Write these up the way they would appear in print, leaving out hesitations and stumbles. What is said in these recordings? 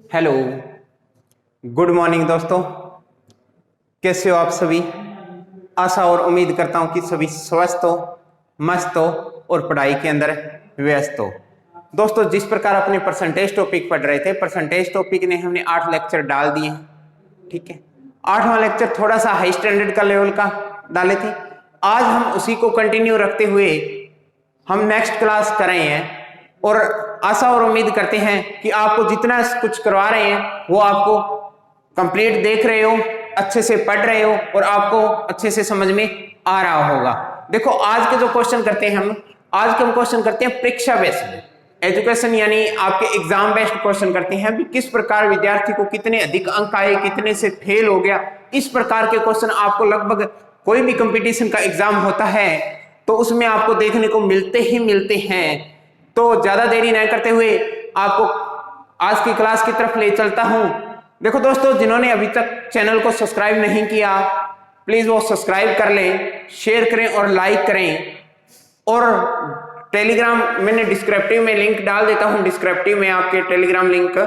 Hello, good morning दोस्तों। कैसे हो आप सभी? आशा और उम्मीद करता हूं कि सभी स्वस्थ हो, मस्त हो और पढ़ाई के अंदर व्यस्त हो। दोस्तों, जिस प्रकार अपने परसेंटेज टॉपिक पढ़ रहे थे, परसेंटेज टॉपिक ने हमने 8 लेक्चर डाल दिए हैं। ठीक है, 8वां लेक्चर थोड़ा सा हाई स्टैंडर्ड का लेवल का डाले थे। आज हम उसी को कंटिन्यू रखते हुए हम नेक्स्ट क्लास कर रहे हैं और आशा और उम्मीद करते हैं कि आपको जितना कुछ करवा रहे हैं वो आपको कंप्लीट देख रहे हो, अच्छे से पढ़ रहे हो और आपको अच्छे से समझ में आ रहा होगा। देखो, आज के जो क्वेश्चन करते हैं आज के हम क्वेश्चन करते हैं परीक्षा बेस्ड एजुकेशन, यानी आपके एग्जाम बेस्ड क्वेश्चन करते हैं। भी किस प्रकार विद्यार्थी को कितने अधिक अंक आए, कितने से फेल हो गया, इस प्रकार के क्वेश्चन आपको लगभग कोई भी कंपटीशन का एग्जाम होता है तो उसमें आपको देखने को मिलते हैं। तो ज्यादा देरी नहीं करते हुए आपको आज की क्लास की तरफ ले चलता हूं। देखो दोस्तों, जिन्होंने अभी तक चैनल को सब्सक्राइब नहीं किया, प्लीज वो सब्सक्राइब कर लें, शेयर करें और लाइक करें। और टेलीग्राम मैंने डिस्क्रिप्टिव में लिंक डाल देता हूं, डिस्क्रिप्टिव में आपके टेलीग्राम लिंक,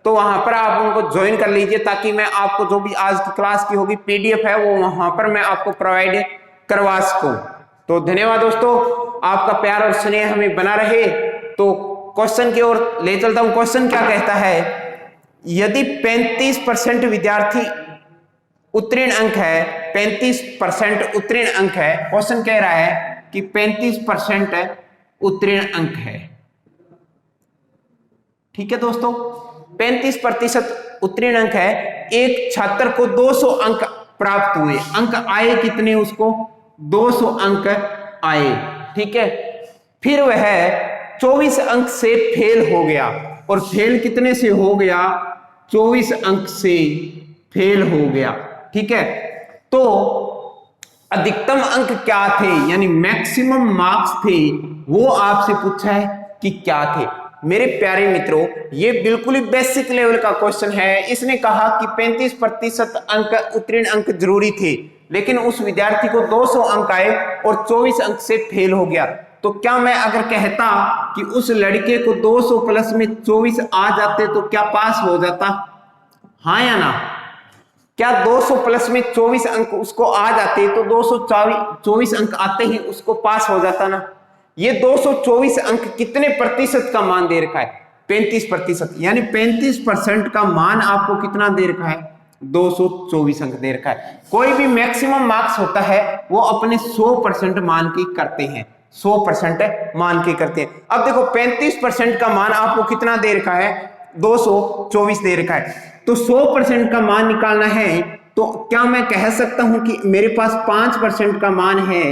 तो वहां पर आप उनको ज्वाइन कर लीजिए ताकि मैं आपको जो भी आज की क्लास की होगी पीडीएफ है वो वहां पर मैं आपको प्रोवाइड करवा सकूं। तो धन्यवाद दोस्तों, आपका प्यार और स्नेह हमें बना रहे। तो क्वेश्चन की ओर ले चलता हूं। क्वेश्चन क्या कहता है? यदि 35% विद्यार्थी उत्तीर्ण अंक है, 35% उत्तीर्ण अंक है, क्वेश्चन कह रहा है कि 35% उत्तीर्ण अंक है। ठीक है दोस्तों, 35% उत्तीर्ण अंक है। एक छात्र को 200 अंक प्राप्त हुए, अंक आए कितने? उसको 200 अंक आए। ठीक है, फिर वह 24 अंक से फेल हो गया। और फेल कितने से हो गया? 24 अंक से फेल हो गया। ठीक है, तो अधिकतम अंक क्या थे, यानी मैक्सिमम मार्क्स थे, वो आपसे पूछा है कि क्या थे। मेरे प्यारे मित्रों, ये बिल्कुल ही बेसिक लेवल का क्वेश्चन है। इसने कहा कि 35% अंक उत्तीर्ण अंक जरूरी थे, लेकिन उस विद्यार्थी को 200 अंक आए और 24 अंक से फेल हो गया। तो क्या मैं अगर कहता कि उस लड़के को 200 प्लस में 24 आ जाते तो क्या पास हो जाता? हाँ या ना? क्या 200 प्लस में 24 अंक उसको आ जाते तो 224 अंक आते ही उसको पास हो जाता ना? ये 224 अंक कितने प्रतिशत का मान दे रखा है? 35%, यानी 35% का मान आपको कितना दे रखा है? 224 अंक दे रखा है। कोई भी मैक्सिमम मार्क्स होता है वो अपने 100% मान के करते हैं, 100% मान के करते हैं। अब देखो, 35% का मान आपको कितना दे रखा है? 224 दे रखा है। तो 100% का मान निकालना है तो क्या मैं कह सकता हूं कि मेरे पास 5% का मान है,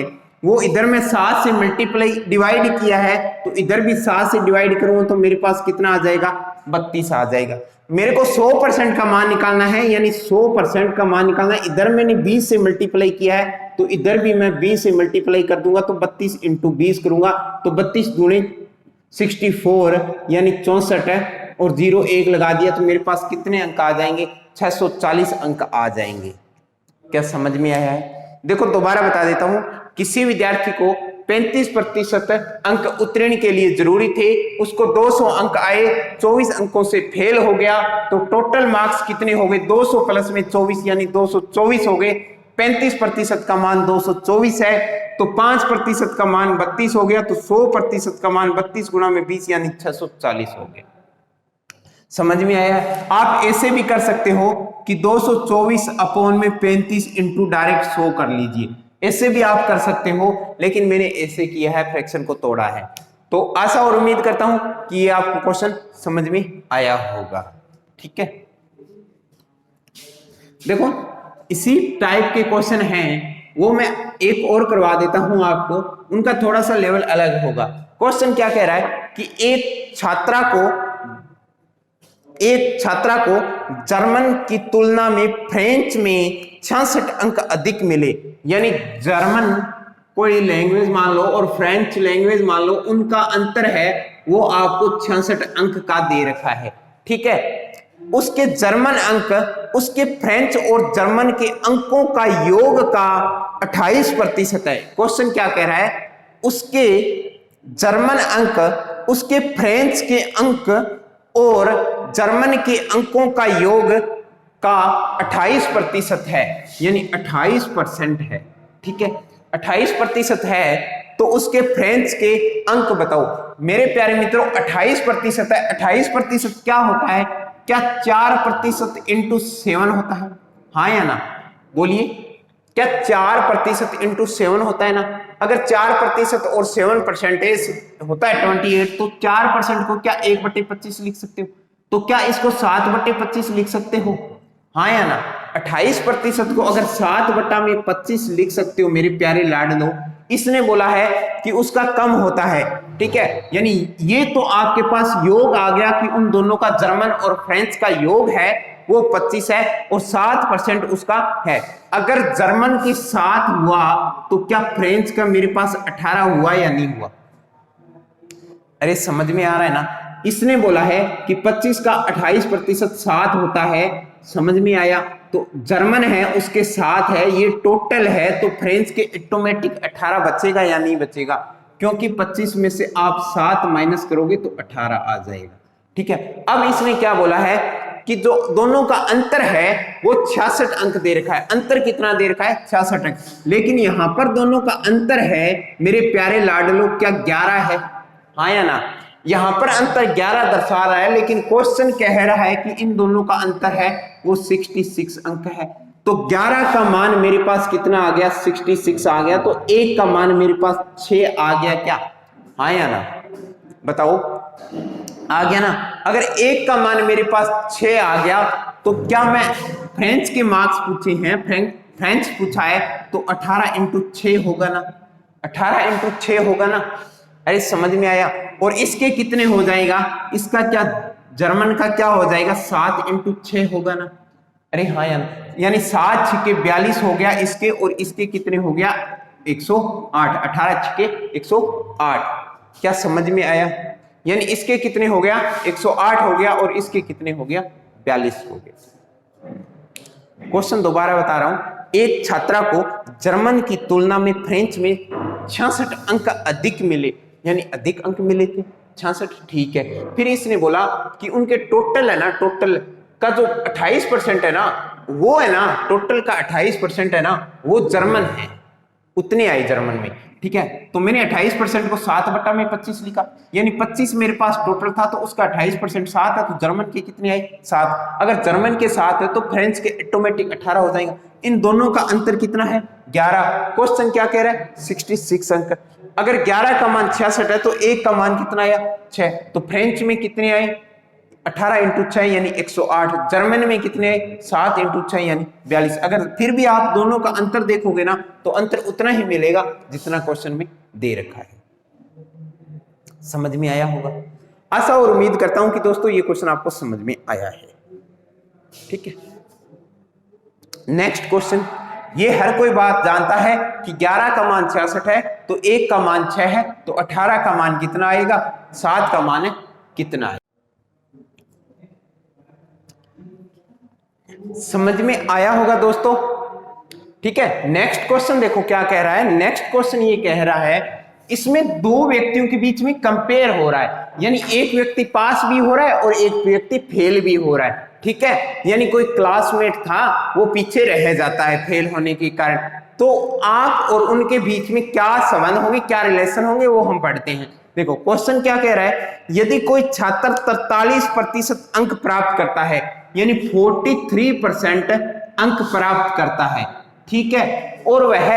वो इधर में 7 से मल्टीप्लाई डिवाइड किया है, तो इधर भी 7 से डिवाइड करूं तो मेरे पास कितना आ जाएगा? 32 आ जाएगा। मेरे को 100% का मान निकालना है, यानी 100% का मान निकालना है। इधर मैंने 20 से मल्टीप्लाई किया है तो इधर भी मैं 20 से मल्टीप्लाई कर दूंगा, तो 32 × 20 करूंगा तो 32 दूनी 64, यानी 64 है। और 0 1 लगा दिया तो मेरे पास कितने अंक आ जाएंगे? 640 अंक आ जाएंगे। क्या समझ में आया है? देखो, दोबारा बता देता हूं। किसी विद्यार्थी को 35% अंक उत्तीर्ण के लिए जरूरी थे, उसको 200 अंक आए, 24 अंकों से फेल हो गया, तो टोटल मार्क्स कितने हो गए? 200 प्लस में 24, यानी 224 हो गए। 35% का मान 224 है, तो 5% का मान 32 हो गया, तो 100% का मान 32 गुणा में 20, यानी 640 हो गया। समझ में आया? आप ऐसे भी कर सकते हो कि 224 अपॉन में 35 इंटू डायरेक्ट 100 कर लीजिए, ऐसे भी आप कर सकते हो, लेकिन मैंने ऐसे किया है, फ्रैक्शन को तोड़ा है। तो आशा और उम्मीद करता हूं कि ये आपको क्वेश्चन समझ में आया होगा। ठीक है, देखो, इसी टाइप के क्वेश्चन हैं, वो मैं एक और करवा देता हूं आपको, उनका थोड़ा सा लेवल अलग होगा। क्वेश्चन क्या कह रहा है कि एक छात्रा को जर्मन की तुलना में फ्रेंच में 66 अंक अधिक मिले, यानी जर्मन कोई लैंग्वेज मान लो और फ्रेंच लैंग्वेज मान लो, उनका अंतर है वो आपको 66 अंक का दे रखा है। ठीक है, उसके जर्मन अंक उसके फ्रेंच और जर्मन के अंकों का योग का 28% है। क्वेश्चन क्या कह रहा है? उसके जर्मन अंक उसके फ्रेंच के अंक और जर्मन के अंकों का योग का 28% है, यानी 28% है, ठीक है, 28% है, तो उसके फ्रेंच के अंक बताओ। मेरे प्यारे मित्रों 28% है, 28% क्या होता है? क्या 4% इंटू 7 होता है? हाँ या ना, बोलिए, क्या 4% इंटू 7 होता है ना? अगर 4% और 7% होता है 28, तो 4% को क्या 1/25 लिख सकते हो? तो क्या इसको 7/25 लिख सकते हो? हाँ या ना? 28% को अगर 7/25 लिख सकते हो मेरे प्यारे लाडलो, इसने बोला है कि उसका कम होता है, ठीक है, यानी ये तो आपके पास योग आ गया कि उन दोनों का जर्मन और फ्रेंच का योग है वो 25 है और 7% उसका है। अगर जर्मन के 7 हुआ तो क्या फ्रेंच का मेरे पास 18 हुआ या नहीं हुआ? अरे समझ में आ रहा है ना? इसने बोला है कि 25 का 28% 7 होता है, समझ में आया? तो जर्मन है उसके 7 है, ये टोटल है, तो फ्रेंच के ऑटोमेटिक 18 बचेगा या नहीं बचेगा? क्योंकि 25 में से आप 7 माइनस करोगे तो 18 आ जाएगा, ठीक है। अब इसने क्या बोला है कि जो दोनों का अंतर है वो 66 अंक दे रखा है। अंतर कितना दे रखा है? 66 अंक। लेकिन यहां पर दोनों का अंतर है मेरे प्यारे लाडलो, क्या 11 है? हाँ या ना? यहां पर अंतर 11 दर्शा रहा है, लेकिन क्वेश्चन कह रहा है कि इन दोनों का अंतर है वो 66 अंक है। तो 11 का मान मेरे पास कितना आ गया? 66 आ गया। तो 1 का मान मेरे पास 6 आ गया क्या? हाँ या ना? बताओ, आ गया ना? अगर 1 का मान मेरे पास 6 आ गया तो क्या मैं फ्रेंच के मार्क्स पूछे हैं, फ्रेंच पूछा है, तो 18 इंटू 6 होगा ना? 18 इंटू 6 होगा ना? अरे समझ में आया? और इसके कितने हो जाएगा? इसका क्या, जर्मन का क्या हो जाएगा? 7 इंटू 6 होगा ना? अरे हाँ यार, यानी 7 छिके 42 हो गया इसके, और इसके कितने हो गया? 108। 18 छिके 108। क्या समझ में आया? यानी इसके कितने हो गया? 108 हो गया, और इसके कितने हो गया? 42 हो गया। क्वेश्चन दोबारा बता रहा हूं। एक छात्रा को जर्मन की तुलना में फ्रेंच में 66 अंक अधिक मिले, यानी अधिक अंक मिले थे 66, ठीक है। फिर इसने बोला कि उनके टोटल है ना, टोटल का जो 28% है ना, वो है ना, टोटल का 28% है ना, वो जर्मन है, उतने आई जर्मन में, ठीक है। तो मैंने 28% को 7/25 लिखा, यानी 25 मेरे पास टोटल था, तो उसका 28% 7 है, तो जर्मन के कितने आए? 7। अगर जर्मन के 7 है तो फ्रेंच के ऑटोमेटिक 18 हो जाएगा। इन दोनों का अंतर कितना है? 11। क्वेश्चन क्या कह रहा है? 66 अंक। अगर 11 का मान 66 है तो 1 का मान कितना आया? 6। तो फ्रेंच में कितने आए? 18 इंटू 6 यानी 108। जर्मन में कितने? 7 इंटू 6 यानी 42। अगर फिर भी आप दोनों का अंतर देखोगे ना, तो अंतर उतना ही मिलेगा जितना क्वेश्चन में दे रखा है। समझ में आया होगा? आशा और उम्मीद करता हूं कि दोस्तों ये क्वेश्चन आपको समझ में आया है, ठीक है। नेक्स्ट क्वेश्चन, ये हर कोई बात जानता है कि 11 का मान 66 है, तो 1 का मान 6 है, तो 18 का मान कितना आएगा? 7 का मान कितना है? समझ में आया होगा दोस्तों, ठीक है। नेक्स्ट क्वेश्चन देखो क्या कह रहा है। नेक्स्ट क्वेश्चन ये कह रहा है, इसमें दो व्यक्तियों के बीच में कंपेयर हो रहा है, यानी एक व्यक्ति पास भी हो रहा है और एक व्यक्ति फेल भी हो रहा है, ठीक है। यानी कोई क्लासमेट था, वो पीछे रह जाता है फेल होने के कारण, तो आप और उनके बीच में क्या संबंध होंगे, क्या रिलेशन होंगे, वो हम पढ़ते हैं। देखो क्वेश्चन क्या कह रहा है, यदि कोई छात्र 43% अंक प्राप्त करता है, यानी 43% अंक प्राप्त करता है, ठीक है, और वह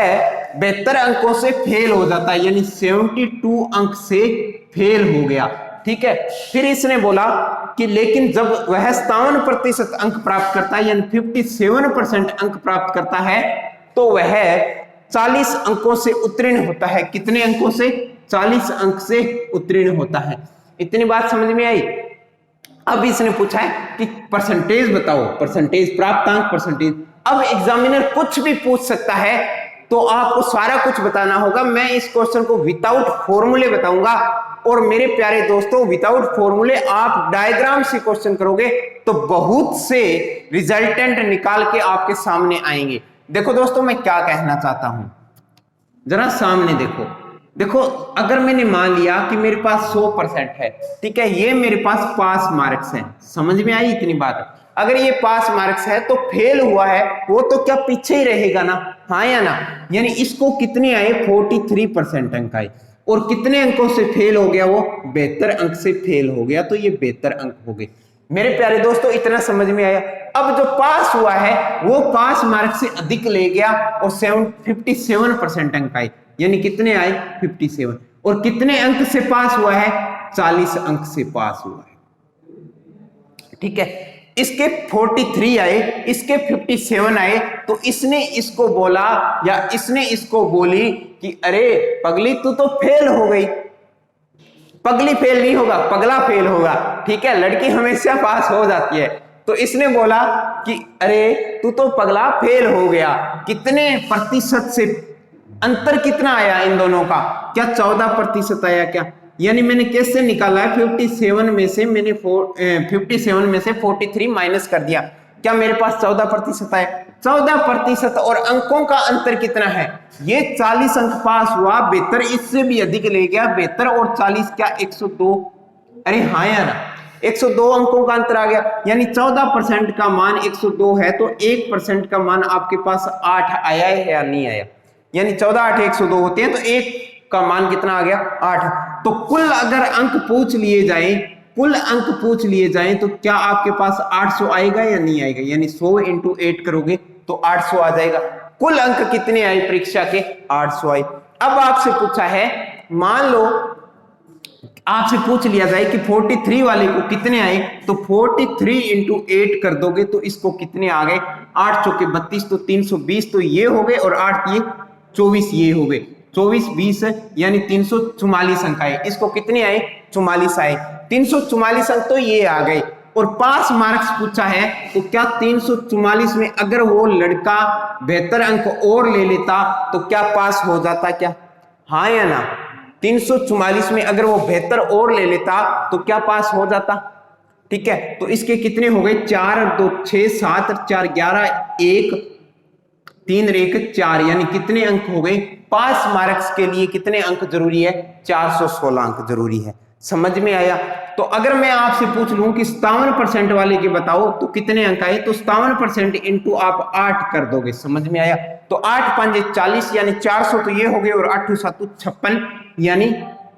बेहतर अंकों से फेल हो जाता है, यानी 72 अंक से फेल हो गया, ठीक है। फिर इसने बोला कि लेकिन जब वह 57% अंक प्राप्त करता है, यानी 57% अंक प्राप्त करता है, तो वह 40 अंकों से उत्तीर्ण होता है। कितने अंकों से? 40 अंक से उत्तीर्ण होता है। इतनी बात समझ में आई? अब इसने पूछा है कि परसेंटेज बताओ, परसेंटेज प्राप्तांक, परसेंटेज। अब एग्जामिनर कुछ भी पूछ सकता है, तो आपको सारा कुछ बताना होगा। मैं इस क्वेश्चन को विदाउट फॉर्मूले बताऊंगा, और मेरे प्यारे दोस्तों विदाउट फॉर्मूले आप डायग्राम से क्वेश्चन करोगे तो बहुत से रिजल्टेंट निकाल के आपके सामने आएंगे। देखो दोस्तों मैं क्या कहना चाहता हूं, जरा सामने देखो, देखो अगर मैंने मान लिया कि मेरे पास 100% है, ठीक है, ये मेरे पास पास मार्क्स हैं, समझ में आई इतनी बात। अगर ये पास मार्क्स है तो फेल हुआ है वो तो क्या पीछे ही रहेगा ना, हाँ या ना। यानी इसको कितने आए, 43% अंक आए, और कितने अंकों से फेल हो गया वो, 72 अंक से फेल हो गया, तो ये 72 अंक हो गए। मेरे प्यारे दोस्तों इतना समझ में आया। अब जो पास हुआ है वो पास मार्क्स से अधिक ले गया और 57% अंक आए, यानी कितने आए, 57। और कितने अंक से पास हुआ है, 40 अंक से पास हुआ है, ठीक है। इसके 43 आए, इसके 57 आए, तो इसने इसको बोला या इसने इसको बोली कि अरे पगली तू तो फेल हो गई। पगली फेल नहीं होगा, पगला फेल होगा, ठीक है, लड़की हमेशा पास हो जाती है। तो इसने बोला कि अरे तू तो पगला फेल हो गया। कितने प्रतिशत से अंतर कितना आया इन दोनों का, क्या 14% आया क्या, यानी मैंने कैसे निकाला है, 57 में से मैंने 57 में से 43 माइनस कर दिया, क्या मेरे पास 14% आया, 14%। और अंकों का अंतर कितना है, ये 40 अंक पास हुआ, 72 इससे भी अधिक ले गया, 72 और 40 क्या 102, अरे हाँ या ना, 102 अंकों का अंतर आ गया। यानी 14% का मान 102 है, तो 1% का मान आपके पास 8 आया है या नहीं आया, यानी 14 8 102 होते हैं, तो 1 का मान कितना आ गया, 8। तो कुल अगर अंक पूछ लिए जाए, कुल अंक पूछ लिए जाए तो क्या आपके पास 800 आएगा या नहीं आएगा, यानी 100 × 8 करोगे तो 800 आ जाएगा। कुल अंक कितने आए परीक्षा के, 800 आए। अब आपसे पूछा है, मान लो आपसे पूछ लिया जाए कि 43 वाले को कितने आए, तो 43 × 8 कर दोगे तो इसको कितने आ गए, 8 चौके 32, तो 320 तो ये हो गए, और 8 ये 24 ये हो गए, 24 20 यानी 344 अंक आए। इसको कितने आए, 44 आए, 344 अंक तो ये आ गए। और पास मार्क्स पूछा है, तो क्या 344 में अगर वो लड़का 72 अंक और ले लेता तो क्या पास हो जाता क्या, हाँ या ना। 344 में अगर वो 72 और ले लेता तो क्या पास हो जाता, ठीक है। तो इसके कितने हो गए, 4 2 6 7 4 11 1 3 1 4, यानी कितने अंक हो गए, पास मार्क्स के लिए कितने अंक जरूरी है, 416 अंक जरूरी है। समझ में आया। तो अगर मैं आपसे पूछ लूं कि 57% वाले के बताओ तो कितने अंक आए, तो 57% इंटू आप 8 कर दोगे, समझ में आया। तो 8 5 40 यानी 400 तो ये हो गए, और 8 7 56 यानी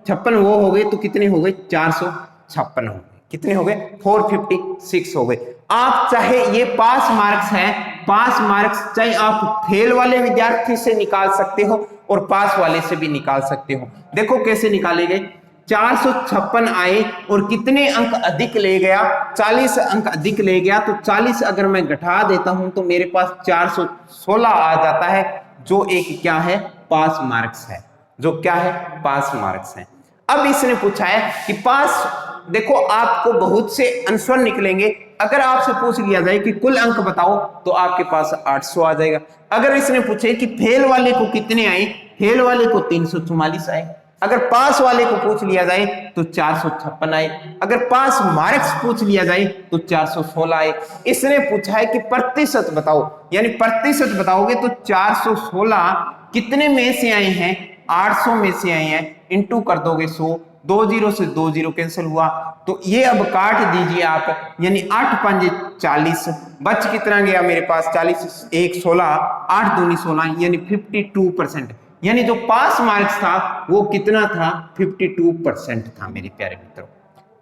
56 वो हो गए, तो कितने हो गए, 456 हो गए, कितने हो गए, 456 हो गए। आप चाहे ये पास मार्क्स है, पास मार्क्स चाहे आप फेल वाले विद्यार्थी से निकाल सकते हो और पास वाले से भी निकाल सकते हो। देखो कैसे निकाले गए, 456 आए और कितने अंक अधिक ले गया, 40 अंक अधिक ले गया, तो 40 अगर मैं घटा देता हूं तो मेरे पास 416 आ जाता है, जो एक क्या है, पास मार्क्स है, जो क्या है, पास मार्क्स है। अब इसने पूछा है कि पास, देखो आपको बहुत से आंसर निकलेंगे। अगर आपसे पूछ लिया जाए कि कुल अंक बताओ तो आपके पास 800 आ जाएगा। अगर इसने पूछे कि फेल वाले को कितने आए, फेल वाले को 344 आए। अगर पास वाले को पूछ लिया जाए तो 456 आए। अगर पास मार्क्स पूछ लिया जाए तो 416 आए। इसने पूछा है कि प्रतिशत बताओ, यानी प्रतिशत बताओगे तो 416 कितने में से आए हैं, 800 में से आए हैं, इंटू कर दोगे 100, 2 0 से 2 0 कैंसिल हुआ, तो ये अब काट दीजिए आप, यानी 8 5 40, बच कितना गया मेरे पास, 40 1 16, 8 दूनी 16, यानी 52%। यानी जो पास मार्क्स था वो कितना था, 52% था मेरे प्यारे मित्रों।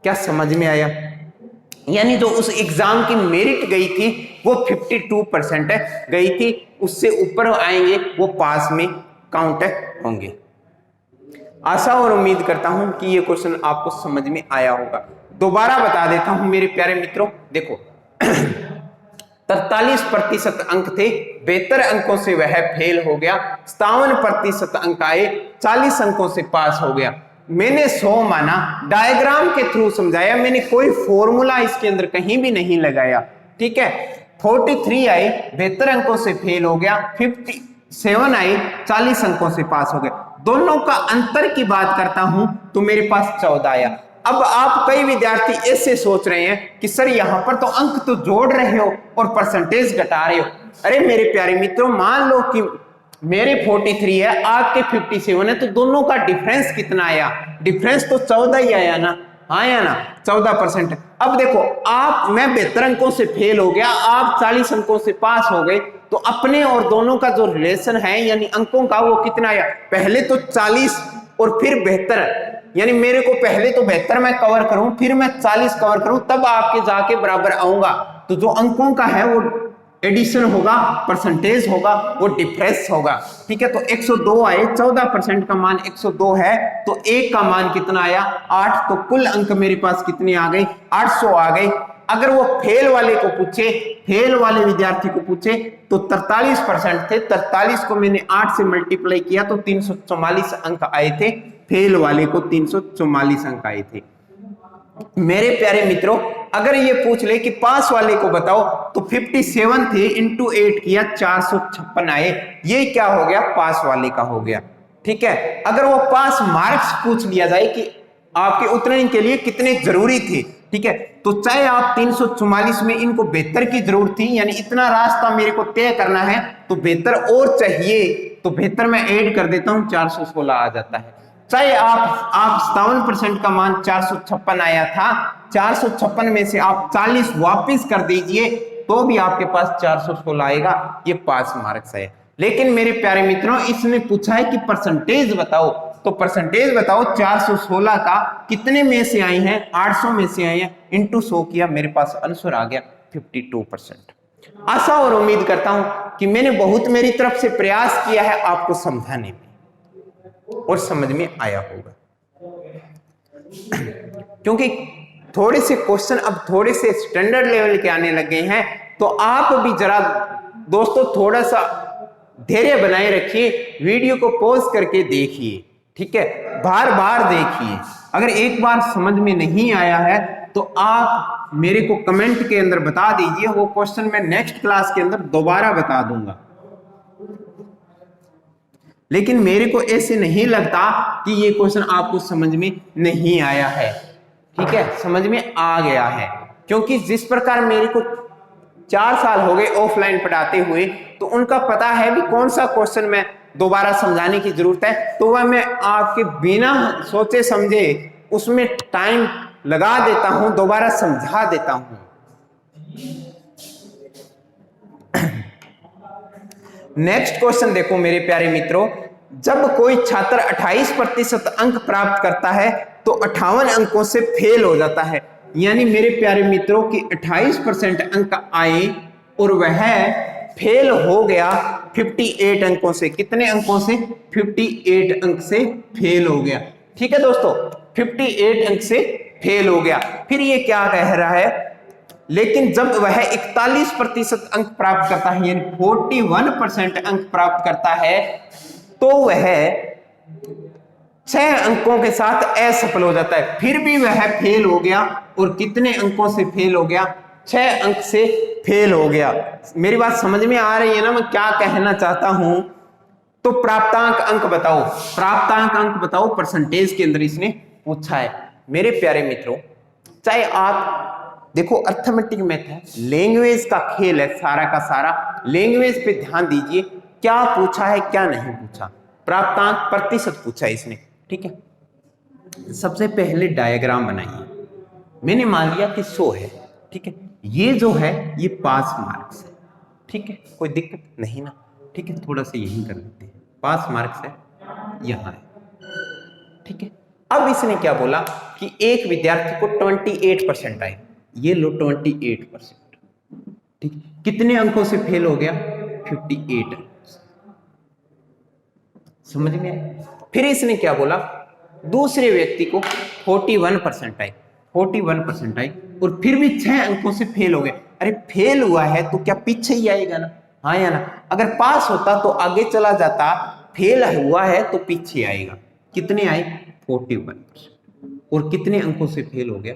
क्या समझ में आया। यानी जो उस एग्जाम की मेरिट गई थी वो 52% गई थी, उससे ऊपर आएंगे वो पास में काउंट होंगे। आशा और उम्मीद करता हूं कि ये क्वेश्चन आपको समझ में आया होगा। दोबारा बता देता हूं मेरे प्यारे मित्रों, देखो 43% अंक थे, 72 अंकों से वह फेल हो गया, 57% अंक आए, 40 अंकों से पास हो गया। मैंने 100 माना, डायग्राम के थ्रू समझाया, मैंने कोई फॉर्मूला इसके अंदर कहीं भी नहीं लगाया, ठीक है। 43 आए, 72 अंकों से फेल हो गया, 57 आए, 40 अंकों से पास हो गया। दोनों का अंतर की बात करता हूं तो मेरे पास 14 आया। अब आप कई विद्यार्थी ऐसे सोच रहे हैं कि सर यहां पर तो अंक तो जोड़ रहे हो और परसेंटेज घटा रहे हो। अरे मेरे प्यारे मित्रों, मान लो कि मेरे 43 है, आपके 57 है, तो दोनों का डिफरेंस कितना आया? डिफरेंस तो 14 ही आया ना, आया ना 14%। अब देखो आप, मैं 72 अंकों से फेल हो गया, आप 40 अंकों से पास हो गए, तो अपने और दोनों का जो रिलेशन है यानी अंकों का, वो कितना आया? पहले तो 40 और फिर 72, यानी मेरे को पहले तो 72 मैं कवर करूं, फिर मैं 40 कवर करूं, तब आपके जाके बराबर आऊंगा। तो जो अंकों का है वो एडिशन होगा, परसेंटेज होगा, वो डिफरेंस होगा। ठीक है, तो 102 आए, 14% का मान 102 है, तो एक का मान कितना आया? 8। तो कुल अंक मेरे पास कितने आ गए? 800 आ गए। अगर वो फेल वाले को पूछे, फेल वाले विद्यार्थी को पूछे, तो 43% थे, 43 को मैंने 8 से मल्टीप्लाई किया तो 344 अंक आए थे, फेल वाले को 344 अंक आए थे। मेरे प्यारे मित्रों, अगर ये पूछ ले कि पास वाले को बताओ, तो 57 थे, इंटू 8 किया, 456 आए। ये क्या हो गया? पास वाले का हो गया। ठीक है, अगर वो पास मार्क्स पूछ लिया जाए कि आपके उत्तीर्ण के लिए कितने जरूरी थे, ठीक है, तो चाहे आप 344 में इनको 72 की जरूरत थी, यानी इतना रास्ता मेरे को तय करना है, तो 72 और चाहिए, तो 72 में ऐड कर देता हूं, 416 आ जाता है। चाहे आप 57% का मान 456 आया था, 456 में से आप 40 वापस कर दीजिए, तो भी आपके पास 416 आएगा, ये पास मार्क्स है। लेकिन मेरे प्यारे मित्रों, इसने पूछा है कि परसेंटेज बताओ, तो परसेंटेज बताओ 416 का कितने में से आए हैं? 800 में से आए हैं, इंटू 100 किया, मेरे पास आंसर आ गया 52%। आशा और उम्मीद करता हूं कि मैंने बहुत मेरी तरफ से प्रयास किया है आपको समझाने में और समझ में आया होगा। क्योंकि थोड़े से क्वेश्चन अब थोड़े से स्टैंडर्ड लेवल के आने लगे हैं, तो आप भी जरा दोस्तों थोड़ा सा धैर्य बनाए रखिए, वीडियो को पॉज करके देखिए। ठीक है, बार बार देखिए। अगर एक बार समझ में नहीं आया है तो आप मेरे को कमेंट के अंदर बता दीजिए, वो क्वेश्चन मैं नेक्स्ट क्लास के अंदर दोबारा बता दूंगा। लेकिन मेरे को ऐसे नहीं लगता कि ये क्वेश्चन आपको समझ में नहीं आया है। ठीक है, समझ में आ गया है, क्योंकि जिस प्रकार मेरे को 4 साल हो गए ऑफलाइन पढ़ाते हुए, तो उनका पता है भी कौन सा क्वेश्चन में दोबारा समझाने की जरूरत है, तो वह मैं आपके बिना सोचे समझे उसमें टाइम लगा देता हूं, दोबारा समझा देता हूं। नेक्स्ट क्वेश्चन देखो मेरे प्यारे मित्रों, जब कोई छात्र 28% अंक प्राप्त करता है तो 58 अंकों से फेल हो जाता है। यानी मेरे प्यारे मित्रों कि 28% अंक आए और वह फेल हो गया 58 अंकों से। कितने अंकों से? 58 अंक से फेल हो गया। ठीक है दोस्तों, 58 अंक से फेल हो गया। फिर ये क्या कह रहा है, लेकिन जब वह 41% अंक प्राप्त करता है, यानी 41% अंक प्राप्त करता है, तो वह 6 अंकों के साथ असफल हो जाता है। फिर भी वह फेल हो गया, और कितने अंकों से फेल हो गया? 6 अंक से फेल हो गया। मेरी बात समझ में आ रही है ना, मैं क्या कहना चाहता हूं? तो प्राप्तांक अंक बताओ, प्राप्तांक अंक बताओ, परसेंटेज के अंदर इसने पूछा है। मेरे प्यारे मित्रों, चाहे आप देखो, अर्थमेटिक मैथ है, लैंग्वेज का खेल है सारा का सारा, लैंग्वेज पे ध्यान दीजिए, क्या पूछा है क्या नहीं पूछा। प्राप्तांक प्रतिशत पूछा है इसने। ठीक है, सबसे पहले डायग्राम बनाइए। मैंने मान लिया कि 100 है। ठीक है, ये जो है ये पास मार्क्स है। ठीक है, कोई दिक्कत नहीं ना। ठीक है, थोड़ा सा यही कर लेते हैं, पास मार्क्स है, यहां है। ठीक है, अब इसने क्या बोला कि एक विद्यार्थी को 28% आए, ये लो 28%। ठीक, कितने अंकों से फेल हो गया? 58। समझ में आया? फिर इसने क्या बोला, दूसरे व्यक्ति को 41% आए, 41% आए, और फिर भी 6 अंकों से फेल हो गए। अरे फेल हुआ है तो क्या पीछे ही आएगा ना? हाँ या ना? अगर पास होता तो आगे चला जाता, फेल हुआ है तो पीछे आएगा। कितने आए? 41%। और कितने अंकों से फेल हो गया?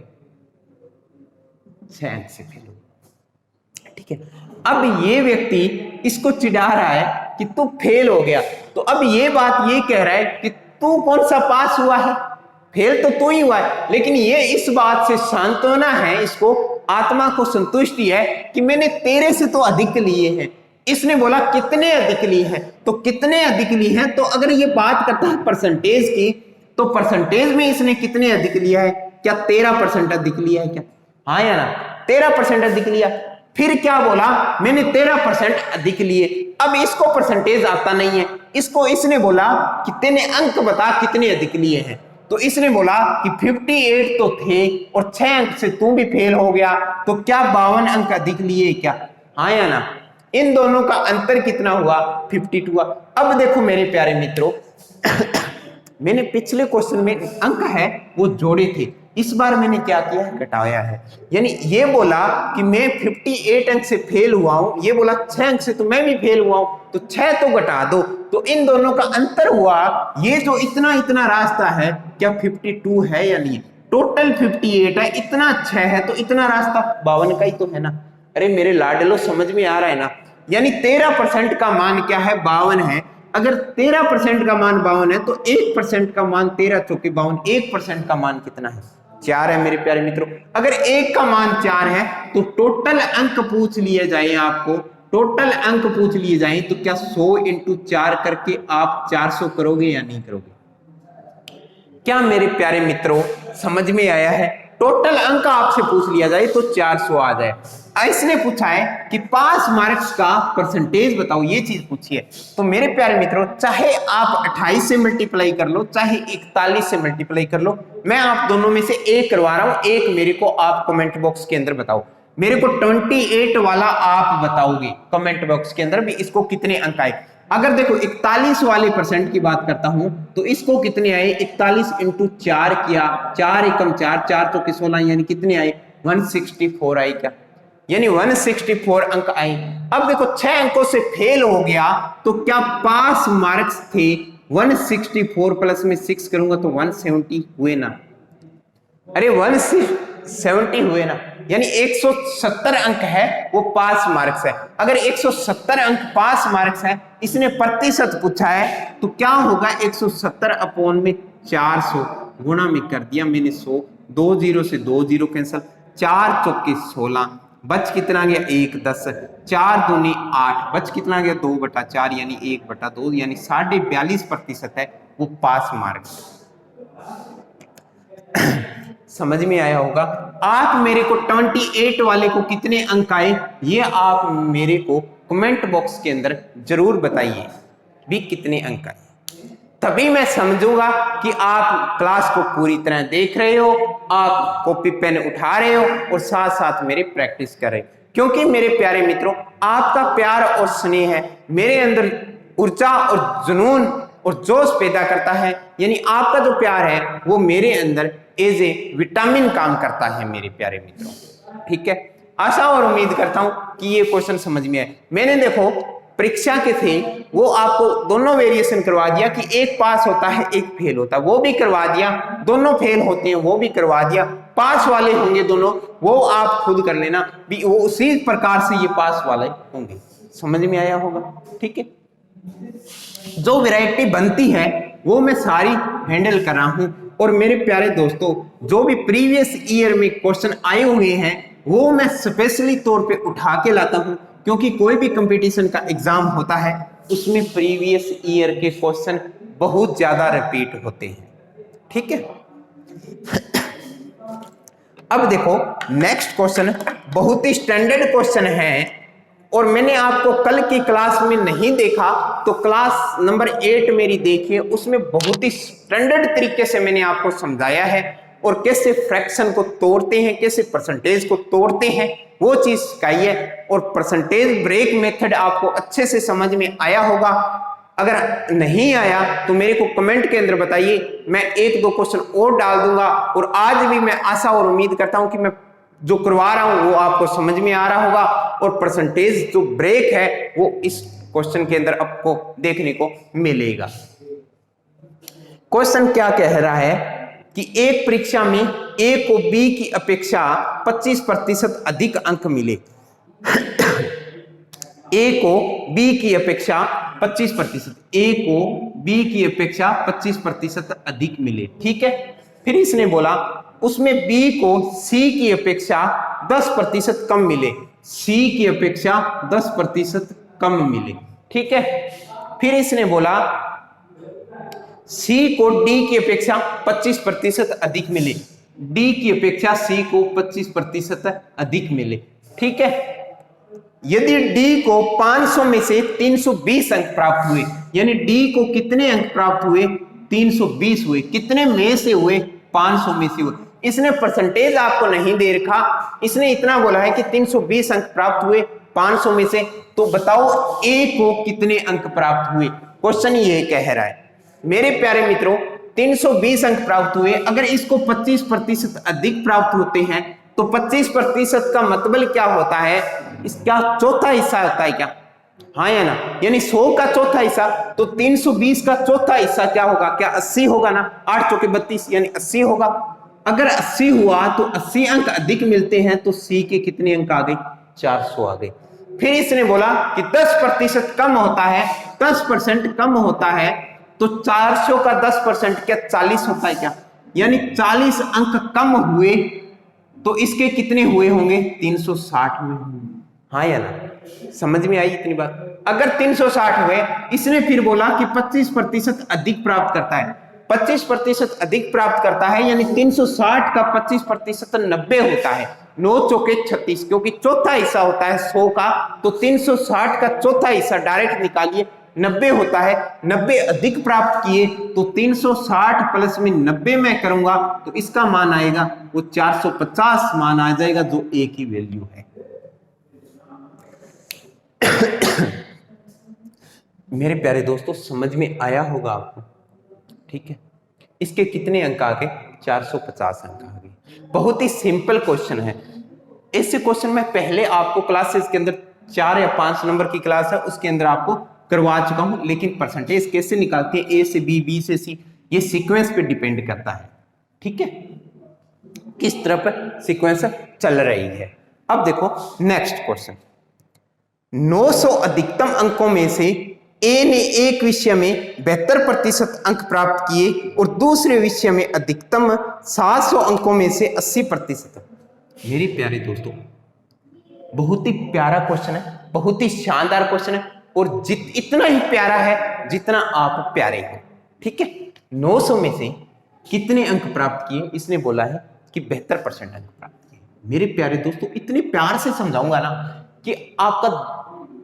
6 अंक से फेल हो गया। ठीक है, अब ये व्यक्ति इसको चिढ़ा रहा है कि तू फेल हो गया, तो अब ये बात ये कह रहा है कि तू कौन सा पास हुआ है, फेल तो तू ही हुआ है। लेकिन ये इस बात से सांत्वना है, इसको आत्मा को संतुष्टि है कि मैंने तेरे से तो अधिक लिए हैं, इसने बोला कितने अधिक लिए हैं, तो कितने अधिक लिए हैं, तो अगर ये बात करता है परसेंटेज की, तो परसेंटेज में इसने कितने अधिक लिया है, क्या 13% अधिक लिया है क्या, हाँ या ना, 13% अधिक लिया। फिर क्या बोला, मैंने 13% अधिक लिए। अब इसको परसेंटेज आता नहीं है, इसको इसने बोला कितने अंक बता कितने अधिक लिए हैं, तो इसने बोला कि 58 तो थे और 6 अंक से तू भी फेल हो गया, तो क्या 52 अंक अधिक लिए क्या, हाँ या ना। इन दोनों का अंतर कितना हुआ, 52 हुआ। अब देखो मेरे प्यारे मित्रों, मैंने पिछले क्वेश्चन में अंक है वो जोड़े थे, इस बार मैंने क्या किया है, घटाया है। यानी ये बोला कि मैं 58 अंक से फेल हुआ हूं, ये बोला 6 अंक से तो मैं भी फेल हुआ हूं, तो 6 तो घटा दो, तो इन दोनों का अंतर हुआ, ये जो इतना इतना रास्ता है क्या 52 है या नहीं, टोटल 58 है, इतना 6 है, तो इतना रास्ता 52 का ही तो है ना। अरे मेरे लाडलो समझ में आ रहा है ना, यानी 13% का मान क्या है, 52 है। अगर 13% का मान 52 है तो 1% का मान 13 चौके 52, 1% का मान कितना है, 4 है मेरे प्यारे मित्रों। अगर 1 का मान 4 है तो टोटल अंक पूछ लिए जाए आपको, टोटल अंक पूछ लिए जाए तो क्या 100 इंटू 4 करके आप 400 करोगे या नहीं करोगे, क्या मेरे प्यारे मित्रों समझ में आया है। टोटल अंक आपसे पूछ लिया जाए तो 400 आ जाए। इसने पूछा है कि पास मार्क्स का परसेंटेज बताओ, ये चीज पूछी है। तो मेरे प्यारे मित्रों, चाहे आप 28 से मल्टीप्लाई कर लो, चाहे 41 से मल्टीप्लाई कर लो, मैं आप दोनों में से एक करवा रहा हूं, एक मेरे को आप कमेंट बॉक्स के अंदर बताओ। मेरे को 28 वाला आप बताओगे कमेंट बॉक्स के अंदर भी, इसको कितने अंक आए। अगर देखो 41 वाले परसेंट की बात करता हूं तो इसको कितने आए, 41 इंटू 4 किया, 4 एकम 4, 4 तो 16, यानी कितने आए, 164 आए क्या, यानी 164 अंक आए। अब देखो 6 अंकों से फेल हो गया तो क्या पास मार्क्स थे 164 प्लस में 6 करूंगा तो 170 हुए ना, अरे 170 हुए ना, यानी 170 अंक है वो पास मार्क्स है। अगर 170 अंक पास मार्क्स है, इसने प्रतिशत पूछा है, तो क्या होगा 170 अपॉन में 400 गुणा में कर दिया मैंने 100, 2 0 से 2 0 कैंसल, 4 चौके 16, बच कितना गया 1 10, 4 दूनी 8, बच कितना गया 2/4 यानी 1/2, यानी 42.5% है वो पास मार्क्स। समझ में आया होगा। आप मेरे को 28 वाले को कितने अंक आए, ये आप मेरे को कमेंट बॉक्स के अंदर जरूर बताइए भी कितने अंक आए, तभी मैं समझूंगा कि आप क्लास को पूरी तरह देख रहे हो, आप कॉपी पेन उठा रहे हो और साथ साथ मेरे प्रैक्टिस कर रहे हो। क्योंकि मेरे प्यारे मित्रों, आपका प्यार और स्नेह है मेरे अंदर ऊर्जा और जुनून और जोश पैदा करता है, यानी आपका जो प्यार है वो मेरे अंदर एज ए विटामिन काम करता है मेरे प्यारे मित्रों। ठीक है, आशा और उम्मीद करता हूं कि ये क्वेश्चन समझ में आए। मैंने देखो परीक्षा के थे वो आपको दोनों वेरिएशन करवा दिया कि एक पास होता है एक फेल होता है, वो भी करवा दिया, दोनों फेल होते हैं वो भी करवा दिया, पास वाले होंगे दोनों वो आप खुद कर लेना भी, वो उसी प्रकार से ये पास वाले होंगे। समझ में आया होगा। ठीक है, जो वैरायटी बनती है वो मैं सारी हैंडल कर रहा हूं। और मेरे प्यारे दोस्तों, जो भी प्रीवियस ईयर में क्वेश्चन आए हुए हैं वो मैं स्पेशली तौर पे उठा के लाता हूं, क्योंकि कोई भी कंपटीशन का एग्जाम होता है उसमें प्रीवियस ईयर के क्वेश्चन बहुत ज्यादा रिपीट होते हैं। ठीक है, अब देखो नेक्स्ट क्वेश्चन बहुत ही स्टैंडर्ड क्वेश्चन है, और मैंने आपको कल की क्लास में नहीं देखा तो क्लास नंबर 8 मेरी देखिए, उसमें बहुत ही स्टैंडर्ड तरीके से मैंने आपको समझाया है, और कैसे फ्रैक्शन को तोड़ते हैं, कैसे परसेंटेज को तोड़ते हैं वो चीज सिखाई है। और परसेंटेज ब्रेक मेथड आपको अच्छे से समझ में आया होगा। अगर नहीं आया तो मेरे को कमेंट के अंदर बताइए, मैं 1-2 क्वेश्चन और डाल दूंगा। और आज भी मैं आशा और उम्मीद करता हूं कि मैं जो करवा रहा हूं वो आपको समझ में आ रहा होगा, और परसेंटेज जो ब्रेक है वो इस क्वेश्चन के अंदर आपको देखने को मिलेगा। क्वेश्चन क्या कह रहा है कि एक परीक्षा में ए को बी की अपेक्षा 25% अधिक अंक मिले। ए को बी की अपेक्षा 25%, ए को बी की अपेक्षा 25% अधिक मिले। ठीक है, फिर इसने बोला उसमें बी को सी की अपेक्षा 10% कम मिले, सी की अपेक्षा 10% कम मिले। ठीक है, फिर इसने बोला सी को डी की अपेक्षा 25% अधिक मिले, डी की अपेक्षा सी को 25% अधिक मिले। ठीक है, यदि डी को 500 में से 320 अंक प्राप्त हुए, यानी डी को कितने अंक प्राप्त हुए, 320 हुए, कितने में से हुए, 500 में से हुए। इसने परसेंटेज आपको नहीं दे रखा, इसने इतना बोला है कि 320 अंक प्राप्त हुए 500 में से, तो बताओ ए को कितने अंक प्राप्त हुए। क्वेश्चन ये कह रहा है मेरे प्यारे मित्रों, 320 अंक प्राप्त हुए, अगर इसको 25% अधिक प्राप्त होते हैं तो 25% का मतलब क्या होता है, इसका चौथा हिस्सा होता है क्या, हाँ या ना, यानी 100 का चौथा हिस्सा, तो 320 का चौथा हिस्सा क्या होगा, क्या 80 होगा ना, 8 चौके 32 यानी 80 होगा। अगर 80 हुआ तो 80 अंक अधिक मिलते हैं, तो सी के कितने अंक आ गए, 400 आ गए। फिर इसने बोला कि 10% कम होता है, 10% कम होता है, तो 400 का 10% क्या 40 होता है क्या, यानी 40 अंक कम हुए तो इसके कितने हुए होंगे, 360 हुए होंगे, हाँ या ना, समझ में आई इतनी बात। अगर 360 हुए, इसने फिर बोला कि 25% अधिक प्राप्त करता है, 25% अधिक प्राप्त करता है, यानी 360 का 25% 90 होता है, 9 चौके 36, क्योंकि चौथा हिस्सा होता है 100 का, तो 360 का चौथा हिस्सा डायरेक्ट निकालिए, 90 होता है, 90 अधिक प्राप्त किए तो 360 प्लस में 90 में करूंगा तो इसका मान आएगा वो 450 मान आ जाएगा, जो ए की वैल्यू है। मेरे प्यारे दोस्तों, समझ में आया होगा आपको। ठीक है, इसके कितने अंक आ गए, 450 अंक आ गए। बहुत ही सिंपल क्वेश्चन है। ऐसे क्वेश्चन मैं पहले आपको क्लासेस के अंदर 4 या 5 नंबर की क्लास है उसके अंदर आपको करवा चुका हूं, लेकिन परसेंटेज कैसे निकालते हैं, ए से बी, बी से सी, ये सीक्वेंस पे डिपेंड करता है। ठीक है, किस तरह पर सीक्वेंस चल रही है। अब देखो नेक्स्ट क्वेश्चन, 900 अधिकतम अंकों में से ए ने एक विषय में 72% अंक प्राप्त किए और दूसरे विषय में अधिकतम 700 अंकों में से 80%। मेरे प्यारे दोस्तों, बहुत ही प्यारा क्वेश्चन है, बहुत ही शानदार क्वेश्चन है, और इतना ही प्यारा है जितना आप प्यारे हो। ठीक है, 900 में से कितने अंक प्राप्त किए, इसने बोला है कि 72% अंक प्राप्त किए। मेरे प्यारे दोस्तों, इतने प्यार से समझाऊंगा ना कि आपका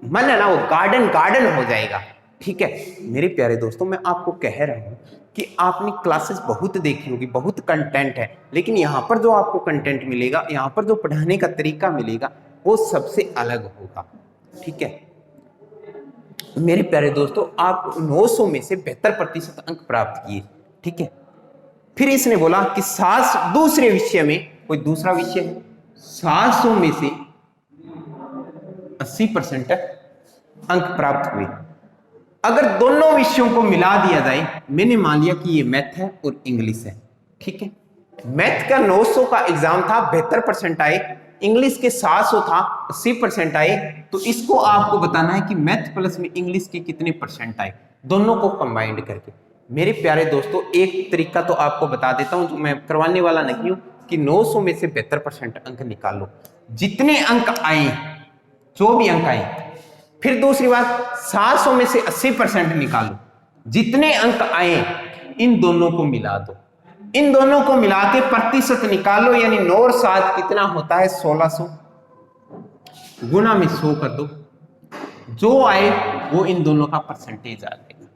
मन है ना वो गार्डन गार्डन हो जाएगा। ठीक है मेरे प्यारे दोस्तों, मैं आपको कह रहा हूं कि आपने क्लासेस बहुत देखी होगी, बहुत कंटेंट है, लेकिन यहां पर जो आपको कंटेंट मिलेगा, यहां पर जो पढ़ाने का तरीका मिलेगा, वो सबसे अलग होगा। ठीक है मेरे प्यारे दोस्तों, आप 900 में से 72% अंक प्राप्त किए। ठीक है, फिर इसने बोला कि 700 दूसरे विषय में, कोई दूसरा विषय है, 700 में से 80% अंक प्राप्त हुए। अगर दोनों विषयों को मिला दिया जाए, मैंने मान लिया कि ये मैथ है और इंग्लिश है। ठीक है, मैथ का 900 का एग्जाम था, 72% आए, इंग्लिश के 700 था, 80% आए, तो इसको आपको बताना है कि मैथ प्लस में इंग्लिश के कितने परसेंट आए, दोनों को कंबाइंड करके। मेरे प्यारे दोस्तों, एक तरीका तो आपको बता देता हूं जो मैं करवाने वाला नहीं हूं, कि 900 में से 72% अंक निकालो, जितने अंक आए, जो भी अंक आए। फिर दूसरी बात, 700 में से 80% निकालो, जितने अंक आए इन दोनों को मिला दो, इन दोनों को मिला के प्रतिशत निकालो, यानी 9 और 7 कितना होता है, 1600, गुना में 100 कर दो, जो आए वो इन दोनों का परसेंटेज आ जाएगा।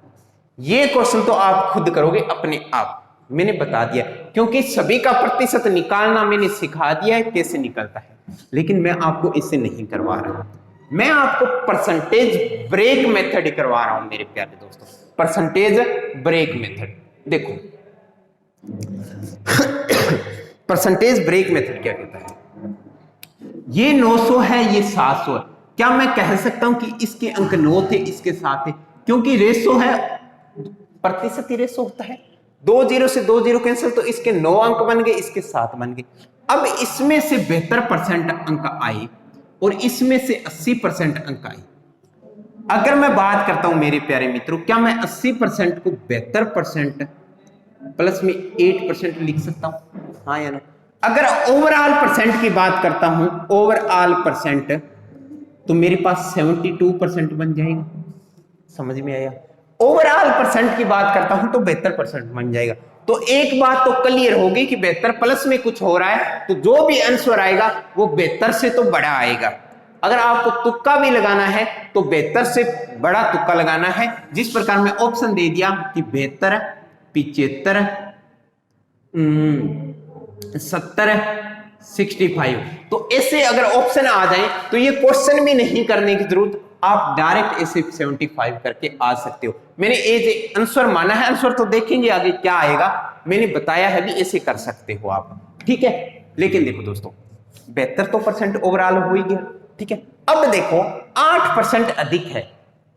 ये क्वेश्चन तो आप खुद करोगे अपने आप, मैंने बता दिया, क्योंकि सभी का प्रतिशत निकालना मैंने सिखा दिया है कैसे निकलता है, लेकिन मैं आपको इसे नहीं करवा रहा, मैं आपको परसेंटेज ब्रेक मेथड करवा रहा हूं। मेरे प्यारे दोस्तों, परसेंटेज ब्रेक मेथड देखो। परसेंटेज ब्रेक मेथड क्या कहता है, ये 900 है, ये 700 है, क्या मैं कह सकता हूं कि इसके अंक 9 थे, इसके 7 थे, क्योंकि रेशो है, प्रतिशत ही रेशो होता है, 2 0 से 2 0 कैंसिल, तो इसके 9 अंक बन गए, इसके 7 बन गए। अब इसमें से 72% अंक आए और इसमें से 80% अंक आए। अगर मैं बात करता हूं मेरे प्यारे मित्रों, क्या मैं 80% को 72% प्लस में 8% लिख सकता हूं, हाँ या ना? अगर ओवरऑल परसेंट की बात करता हूं, ओवरऑल परसेंट तो मेरे पास 72% बन जाएगा। समझ में आया? ओवरऑल परसेंट की बात करता हूं तो 72% बन जाएगा। तो एक बात तो क्लियर होगी कि 72 प्लस में कुछ हो रहा है, तो जो भी आंसर आएगा वो 72 से तो बड़ा आएगा। अगर आपको तुक्का भी लगाना है तो 72 से बड़ा तुक्का लगाना है। जिस प्रकार में ऑप्शन दे दिया कि 72, 75, 70, 65, तो ऐसे अगर ऑप्शन आ जाए तो ये क्वेश्चन भी नहीं करने की जरूरत, आप डायरेक्ट ऐसे 75 करके आ सकते हो। मैंने ये आंसर माना है, आंसर तो देखेंगे आगे क्या आएगा, मैंने बताया है भी ऐसे कर सकते हो आप, ठीक है। लेकिन देखो दोस्तों 72 तो परसेंट ओवरऑल हो ही गया, ठीक है। अब देखो 8% अधिक है,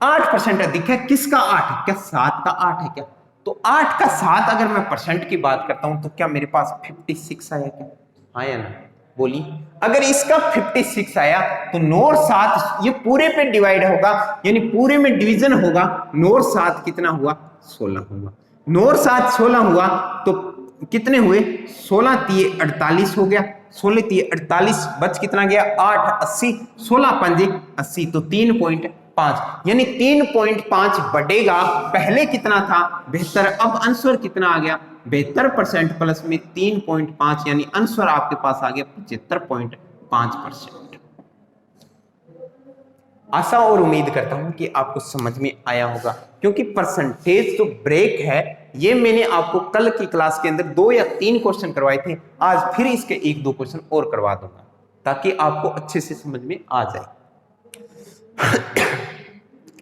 8% अधिक है, किसका 8 है? क्या 7 का 8 है क्या? तो 8 का 7 अगर मैं परसेंट की बात करता हूं तो क्या मेरे पास 56 आया क्या? हाँ या ना, बोलिए। अगर इसका 56 आया तो 9 और 7 ये पूरे पे डिवाइड होगा, यानी पूरे में डिवीजन होगा। 9 और 7 कितना हुआ? 16 हुआ। 9 और 7 16 हुआ तो कितने हुए? 16 तिये 48 हो गया, 16 तिये 48, बच कितना गया? 8 80, 16 पंजे 80, तो 3.5, यानी 3.5 बढ़ेगा। पहले कितना था? 72, अब आंसर कितना आ गया? 72% प्लस में 3.5, यानी आंसर आपके पास आ गया 75.5%। आशा और उम्मीद करता हूं कि आपको समझ में आया होगा, क्योंकि परसेंटेज जो ब्रेक है ये मैंने आपको कल की क्लास के अंदर 2 या 3 क्वेश्चन करवाए थे, आज फिर इसके 1-2 क्वेश्चन और करवा दूंगा ताकि आपको अच्छे से समझ में आ जाए।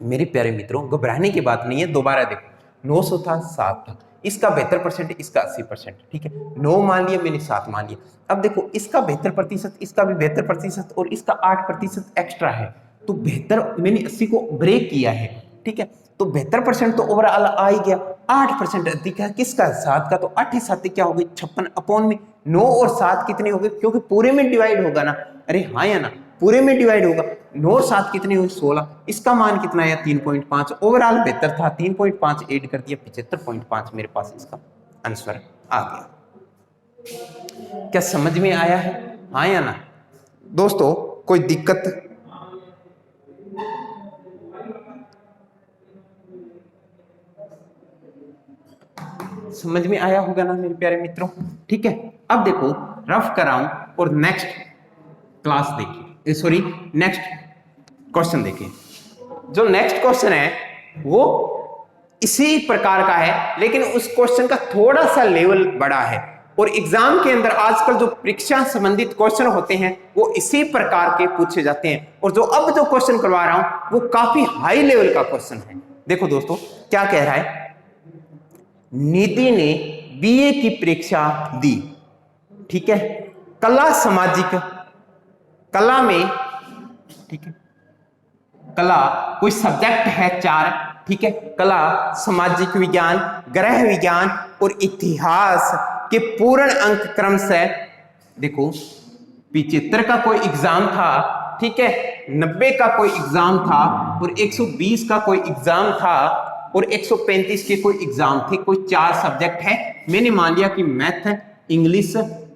मेरे प्यारे मित्रों घबराने की बात नहीं है, दोबारा देखो 900 था, 7 था, इसका 72%, इसका 80%, ठीक है। 9 मान लिया मैंने, 7 मान लिया। अब देखो इसका 72%, इसका भी 72% और इसका 8% एक्स्ट्रा है, तो 72 मैंने 80 को ब्रेक किया है, ठीक है। तो 72% तो ओवरऑल आ ही गया। 8% अधिक है, किसका? 7 का, तो 8 ही 7 क्या हो गई? 56 अपॉन में 9 और 7 कितने हो गए? क्योंकि पूरे में डिवाइड होगा ना, अरे हाँ या ना, पूरे में डिवाइड होगा। 9 और 7 कितने हुए? 16, इसका मान कितना आया? 3.5, ओवरऑल 72 था, 3.5 ऐड कर दिया, 75.5 मेरे पास इसका आंसर आ गया। क्या समझ में आया है? हाँ या ना? दोस्तों कोई दिक्कत? समझ में आया होगा ना मेरे प्यारे मित्रों, ठीक है। अब देखो रफ कराऊं और नेक्स्ट क्लास देखिए, सॉरी नेक्स्ट क्वेश्चन देखिए। जो नेक्स्ट क्वेश्चन है वो इसी प्रकार का है, लेकिन उस क्वेश्चन का थोड़ा सा लेवल बड़ा है, और एग्जाम के अंदर आजकल जो परीक्षा संबंधित क्वेश्चन होते हैं वो इसी प्रकार के पूछे जाते हैं, और जो अब जो क्वेश्चन करवा रहा हूं वो काफी हाई लेवल का क्वेश्चन है। देखो दोस्तों क्या कह रहा है, निधि ने बीए की परीक्षा दी, ठीक है, कला सामाजिक, कला में, ठीक है, कला कोई सब्जेक्ट है 4, ठीक है, कला, सामाजिक विज्ञान, गृह विज्ञान और इतिहास के पूर्ण अंक क्रम से, देखो 75 का कोई एग्जाम था, ठीक है, 90 का कोई एग्जाम था, और 120 का कोई एग्जाम था, और 135 के कोई एग्जाम थे। कोई 4 सब्जेक्ट है, मैंने मान लिया कि मैथ, इंग्लिश,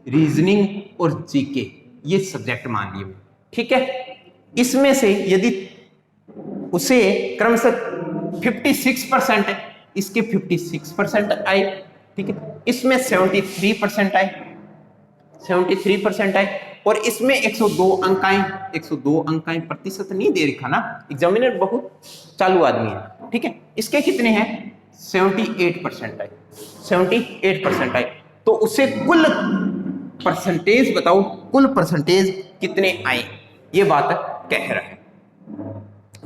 रीजनिंग और जीके, ये सब्जेक्ट मान लिए, ठीक है। इसमें से यदि उसे क्रमशः 56%, इसके 56% आए, ठीक है, इसमें 73% आए, 73% आए, और इसमें 102 अंक आए, 102 अंक आए। प्रतिशत नहीं दे रखा ना, एग्जामिनर बहुत चालू आदमी है, ठीक है। इसके कितने हैं? 78% आए, 78% आए। तो उसे कुल परसेंटेज बताओ, कुल परसेंटेज कितने आए, ये बात कह रहा है।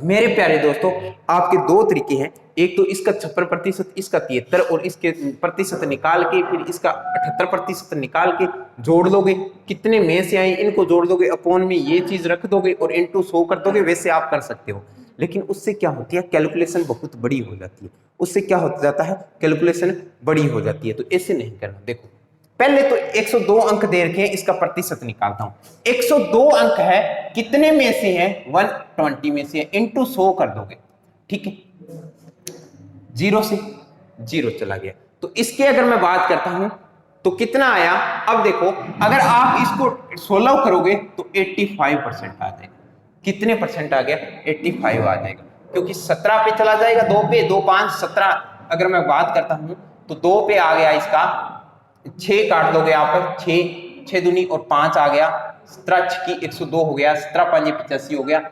मेरे प्यारे दोस्तों आपके 2 तरीके हैं, एक तो इसका 56%, इसका 73, और इसके प्रतिशत निकाल के फिर इसका 78% निकाल के जोड़ लोगे, कितने में से आए इनको जोड़ दोगे, अपॉन में ये चीज रख दोगे और इनटू 100 कर दोगे, वैसे आप कर सकते हो। लेकिन उससे क्या होती है, कैलकुलेशन बहुत बड़ी हो जाती है, उससे क्या हो जाता है, कैलकुलेशन बड़ी हो जाती है, तो ऐसे नहीं करना। देखो पहले तो 102 अंक दे रखे हैं, इसका प्रतिशत निकालता हूं। 102 अंक है, कितने में से है? 120 में से है, इंटू 100 कर दोगे, ठीक है, 0 से 0 चला गया। तो इसके अगर मैं बात करता हूं तो कितना आया? अब देखो अगर आप इसको 16 करोगे तो 85% आ जाएगा, कितने परसेंट आ गया, 85 आ जाएगा, क्योंकि 17 पे चला जाएगा, 2 पे 2 5 17। अगर मैं बात करता हूं तो 2 पे आ गया इसका, 6 काट दोगे आप, 6 दूनी और 5 आ गया, 17 की 102 हो गया, 17 5 85 हो गया।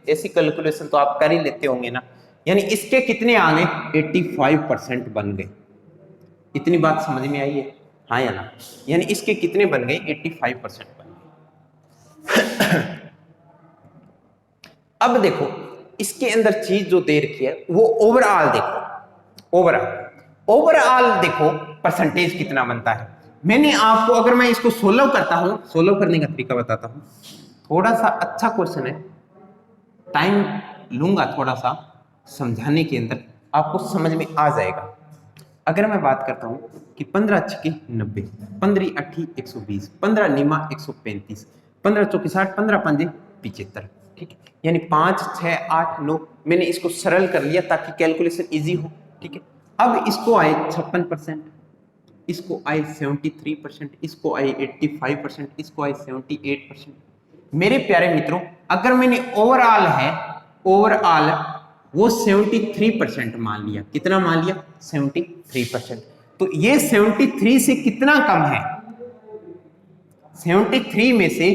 ऐसी कैलकुलेशन तो आप कर ही लेते होंगे ना। यानी इसके कितने आ गए, 85% बन गए। इतनी बात समझ में आई है, हाँ या ना? यानी इसके कितने बन गए, 85% बन गए। अब देखो इसके अंदर चीज जो दे रखी है वो ओवरऑल देखो, ओवरऑल देखो परसेंटेज कितना बनता है। मैंने आपको, अगर मैं इसको सोल्व करता हूं, सोल्व करने का तरीका बताता हूं, थोड़ा सा अच्छा क्वेश्चन है, टाइम लूंगा थोड़ा सा समझाने के अंदर, आपको समझ में आ जाएगा। अगर मैं बात करता हूं कि 15 छक्के 90, 15 अट्ठी 120, 15 निमा 135, 15 चौकी 60, 15 पंजे 75, ठीक है। यानी 5 6 8 9, मैंने इसको सरल कर लिया ताकि कैलकुलेशन इजी हो, ठीक है। अब इसको आए 56%, इसको आए 73%, इसको आए 85%, इसको आए 78%। मेरे प्यारे मित्रों, अगर मैंने ओवरऑल है, ओवरऑल वो 73% मान लिया, कितना मान लिया, 73%। तो ये 73 से कितना कम है, 73 में से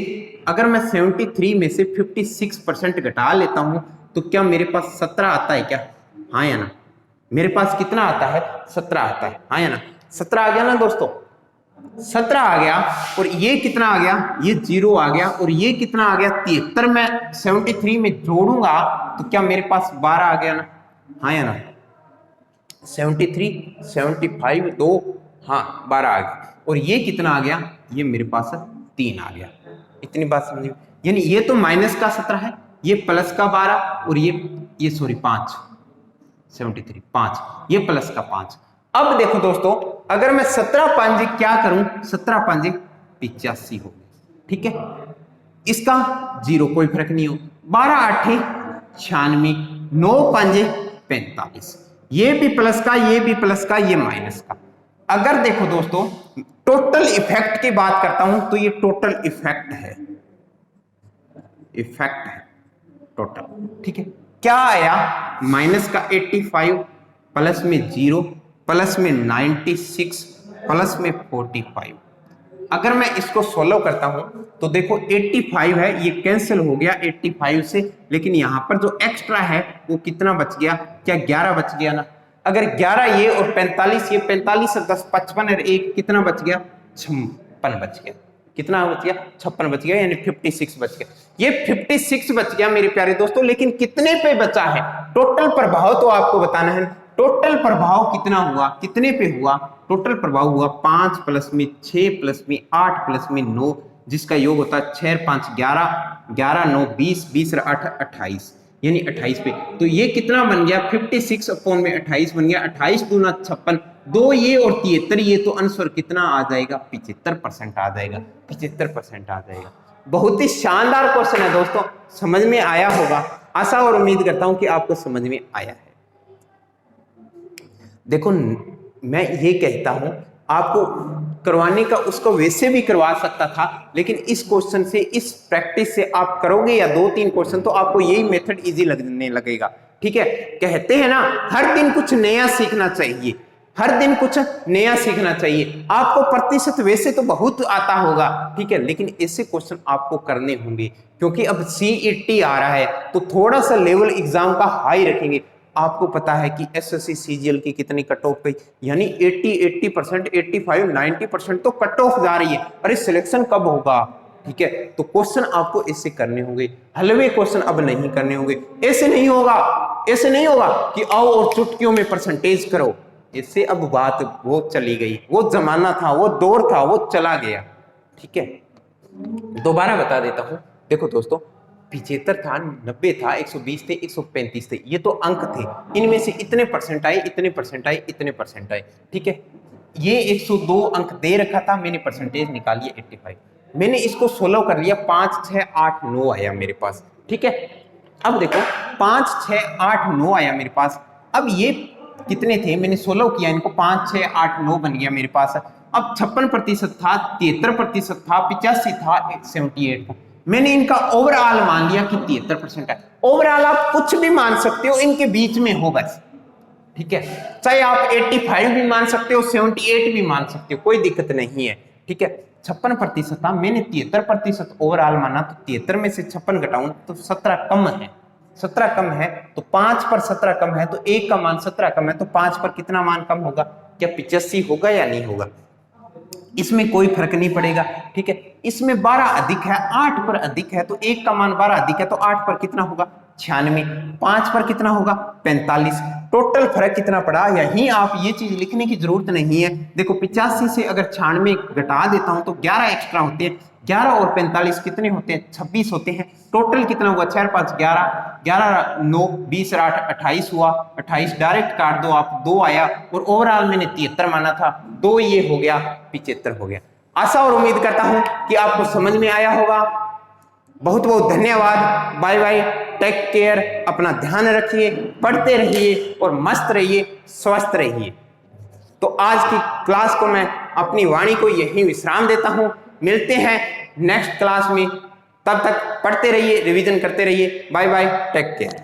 अगर मैं 73 में से 56% घटा लेता हूं तो क्या मेरे पास 17 आता है क्या, हाँ या ना? मेरे पास कितना आता है, 17 आता है, हाँ या ना? 17 आ गया ना दोस्तों, 17 आ गया। और ये कितना आ गया, ये 0 आ गया। और ये कितना आ गया, 73 में 73 में जोड़ूंगा तो क्या मेरे पास 12 आ गया ना, हाँ या ना? 73 75 2, हाँ 12 आ गया। और ये कितना आ गया, ये मेरे पास 3 आ गया। इतनी बात समझिए। यानी ये तो माइनस का 17 है, ये प्लस का 12, और ये सॉरी 5, 73 5, ये प्लस का 5। अब देखो दोस्तों, अगर मैं 17 पांजे क्या करूं, 17 पांजे 85 हो, ठीक है। इसका 0 कोई फर्क नहीं हो, 12 आठे 96, 9 पांजे 45, ये भी प्लस का, ये भी प्लस का, ये माइनस का। अगर देखो दोस्तों टोटल इफेक्ट की बात करता हूं तो ये टोटल इफेक्ट है, इफेक्ट है टोटल, ठीक है। क्या आया, माइनस का 85, प्लस में 0, प्लस में 96, प्लस में 45। अगर मैं इसको सोल्व करता हूं तो देखो 85 है, ये कैंसिल हो गया 85 से, लेकिन यहां पर जो एक्स्ट्रा है वो कितना बच गया, क्या 11 बच गया ना? अगर 11 ये और 45, ये 45 और 10 55 और 1 कितना बच गया, 56 बच गया। कितना बच गया, 56 बच गया, यानी 56 बच गया। ये 56 बच गया मेरे प्यारे दोस्तों, लेकिन कितने पे बचा है, टोटल प्रभाव तो आपको बताना है। टोटल प्रभाव कितना हुआ, कितने पे हुआ, टोटल प्रभाव हुआ 5 प्लस में 6 प्लस में 8 प्लस में 9, जिसका योग होता है 6 5 11, 11 9 20, 20 और 8 28, यानी 28 पे। तो ये कितना बन गया, 56 अपॉन में 28 बन गया, 28 दूना 56, 2 ये और 73, ये तो आंसर कितना आ जाएगा, 75% आ जाएगा, 75% आ जाएगा। बहुत ही शानदार क्वेश्चन है दोस्तों, समझ में आया होगा, आशा और उम्मीद करता हूं कि आपको समझ में आया है। देखो मैं ये कहता हूं, आपको करवाने का उसको वैसे भी करवा सकता था, लेकिन इस क्वेश्चन से, इस प्रैक्टिस से आप करोगे या 2-3 क्वेश्चन तो आपको यही मेथड इजी लगने लगेगा, ठीक है। कहते हैं ना, हर दिन कुछ नया सीखना चाहिए, हर दिन कुछ नया सीखना चाहिए। आपको प्रतिशत वैसे तो बहुत आता होगा, ठीक है, लेकिन ऐसे क्वेश्चन आपको करने होंगे, क्योंकि अब सीईटी आ रहा है तो थोड़ा सा लेवल एग्जाम का हाई रखेंगे। आपको पता है कि एसएससी सीजीएल की कितनी कट ऑफ गई, यानी 80%, 85, 90% तो कट ऑफ जा रही है। अरे सिलेक्शन कब होगा, ठीक है। तो क्वेश्चन आपको ऐसे करने होंगे, हलवे क्वेश्चन अब नहीं करने होंगे। ऐसे नहीं होगा, ऐसे नहीं होगा कि आओ और चुटकियों में परसेंटेज करो, इससे अब बात वो चली गई, वो जमाना था, वो दौर था, वो चला गया, ठीक है। दोबारा बता देता हूं, देखो दोस्तों 75 था, 90 था, 120 थे, 135 थे, ये तो अंक थे, इनमें से इतने परसेंट आए, इतने परसेंट आए, इतने परसेंट आए, ठीक है। ये 102 अंक दे रखा था, मैंने परसेंटेज निकाली 85, मैंने इसको सोल्व कर लिया, 5 6 8 9 आया मेरे पास, ठीक है। अब देखो 5 6 8 9 आया मेरे पास। अब ये कितने थे, मैंने सोल्व किया इनको, 5 6 8 9 बन गया मेरे पास। अब 56% था, 73% था, 85 था, 78 था, मैंने इनका ओवरऑल मान लिया कि 73% है। ओवरऑल आप कुछ भी मान सकते हो, इनके बीच में हो बस, ठीक है। चाहे आप 85 भी मान सकते हो, 78 भी मान सकते हो, कोई दिक्कत नहीं है, ठीक है। 56% था, मैंने 73% ओवरऑल माना, तो 73 में से 56 घटाऊं तो 17 कम है। 17 कम है तो 5 पर 17 कम है, तो 1 का मान 17 कम है, तो 5 पर कितना मान कम होगा? क्या 85 होगा या नहीं होगा? इसमें कोई फर्क नहीं पड़ेगा, ठीक है। इसमें 12 अधिक है, 8 पर अधिक है, तो 1 का मान 12 अधिक है, तो 8 पर कितना होगा? 96। 5 पर कितना होगा? 45। टोटल फर्क कितना पड़ा? यही आप ये चीज लिखने की जरूरत नहीं है। देखो 85 से अगर 96 घटा देता हूं तो 11 एक्स्ट्रा होते हैं। 11 और 45 कितने होते हैं? 26 होते हैं। टोटल कितना हुआ? 4 5 11, 11 9 20 8 28 हुआ। 28 डायरेक्ट काट दो आप, 2 आया, और ओवरऑल मैंने 73 माना था, 2 ये हो गया, 75 हो गया। आशा और उम्मीद करता हूं कि आपको समझ में आया होगा। बहुत बहुत धन्यवाद, बाय बाय, टेक केयर, अपना ध्यान रखिए, पढ़ते रहिए और मस्त रहिए, स्वस्थ रहिए। तो आज की क्लास को मैं अपनी वाणी को यही विश्राम देता हूं। मिलते हैं नेक्स्ट क्लास में, तब तक पढ़ते रहिए, रिवीजन करते रहिए। Bye bye, take care.